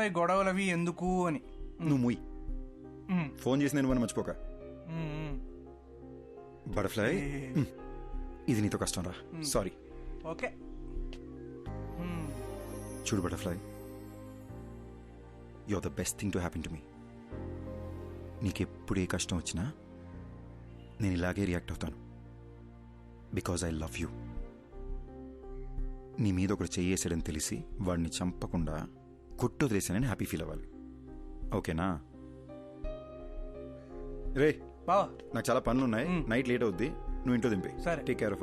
ఈ గొడవలవి ఎందుకు అని. నువ్వు ముయ్. మ్మ్. ఫోన్ చేసి నేను మనం మర్చిపోక. మ్మ్. బటర్ఫ్లై, ఇది నీతో కష్టం రా. సారీ. ఓకే. మ్మ్. చూడు butterfly, you are the best thing to happen to me. నీకెప్పుడు ఏ కష్టం వచ్చినా నేను ఇలాగే రియాక్ట్ అవుతాను. Because I love you. నీ మీద ఒకడు చెయ్యేసాడని తెలిసి వాడిని చంపకుండా కొట్టు వదిలేసానని హ్యాపీ ఫీల్ అవ్వాలి. ఓకేనా? రే బావా నాకు చాలా పనులు ఉన్నాయి. నైట్ లేట్ అవుద్ది, నువ్వు ఇంట్లో దింపే. సరే. Take care of.